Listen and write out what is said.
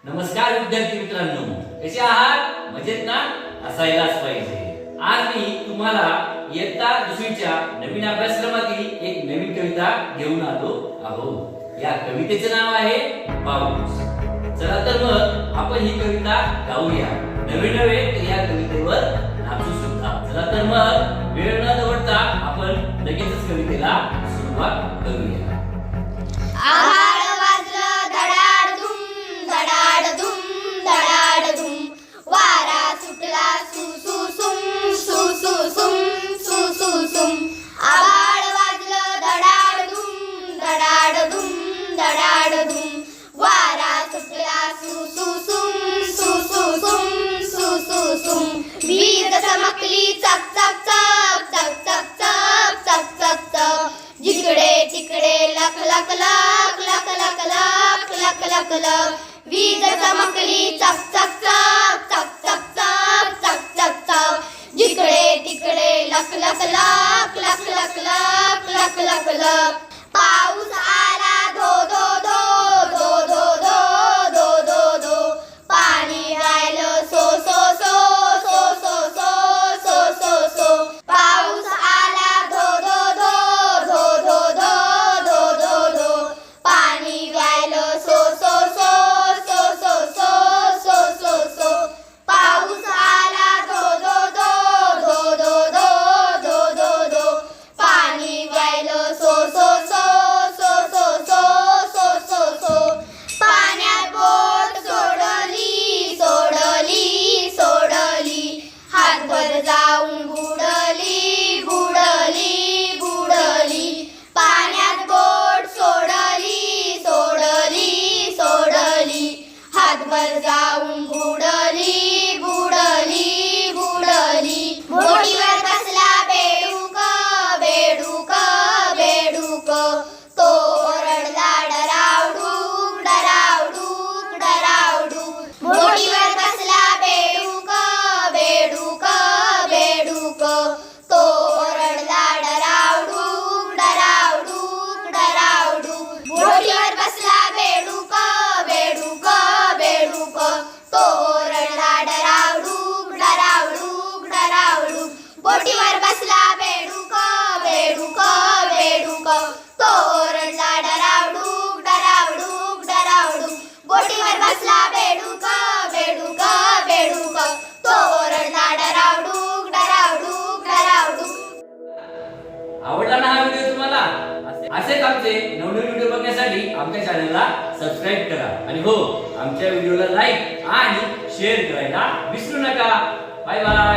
नमस्कार विद्यार्थी मित्रांनो, कसे आहात? मजेत ना? असायलाच पाहिजे। आज मी तुम्हाला इयत्ता दुसरीच्या नवीन अभ्यासक्रमातील एक नवीन कविता घेऊन आलो आहोत। या कवितेचे नाव आहे पाऊस। चला तर मग आपण ही कविता गाऊया। नवे तर या कवितेवर नाचू सुद्धा। चला तर मग वेळ न दवडता आपण लगेचच कवितेला सुरुवात करूया। आभाळ वाजलं धडाडधूम धडाडधूम धडाडधूम, वारा सुटला सु सु सुम सु सु सुम सु सु सुम। आभाळ वाजलं धडाडधूम धडाडधूम धडाडधूम, वारा सुटला सु सु सुम सु सु सुम सु सु सुम। वीज चमकली चक चक चक चक चक चक चक चक चक, जिकडे तिकडे लख लख लख लख लख लख लख लख लख। वीज चमकली चक चक चक चक चक चक चक चक चक, जिकडे तिकडे लख लख लख लख लख लख लख लख लख। पाऊस आला धो धो धो धो धो धो धो धो धो, पाणी राहिलं so so so so so so so so so. पाऊस आला धो धो धो धो धो धो धो धो धो, पाणी राहिलं so so so so so so so so so. पाऊस आला धो धो धो धो धो धो धो धो धो, पाणी राहिलं so so so so so so so so so. पाण्यात बोट सोडली सोडली सोडली, हातभर जाऊन बुडली बुडली बुडली। पाण्यात बोट सोडली सोडली सोडली, हातभर जाऊन बुडली बुडली बुडली। बोटीवर बसला बेडूक बेडूक बेडूक, तो ओरडला डरावडूक डरावडूक डरावडूक। बोटीवर बसला बेडूक बेडूक बेडूक, तो ओरडला डरावडूक डरावडूक डरावडूक। बोटीवर बसला बेडूक बेडूक बेडूक, तो ओरडला डरावडूक डरावडूक डरावडूक। बोटीवर बसला बेडूक बेडूक बेडूक, तो ओरडला डरावडूक डरावडूक डरावडूक। बोटीवर बसला बेडूक बेडूक बेडूक, तो ओरडला डरावडूक डरावडूक डरावडूक। आवडला ना हा व्हिडिओ तुम्हाला? असेच आमचे नवनवीन व्हिडिओ बघण्यासाठी आमच्या चॅनलला सबस्क्राईब करा आणि हो, आमच्या व्हिडिओला लाईक आणि शेअर करायला विसरू नका। Bye bye.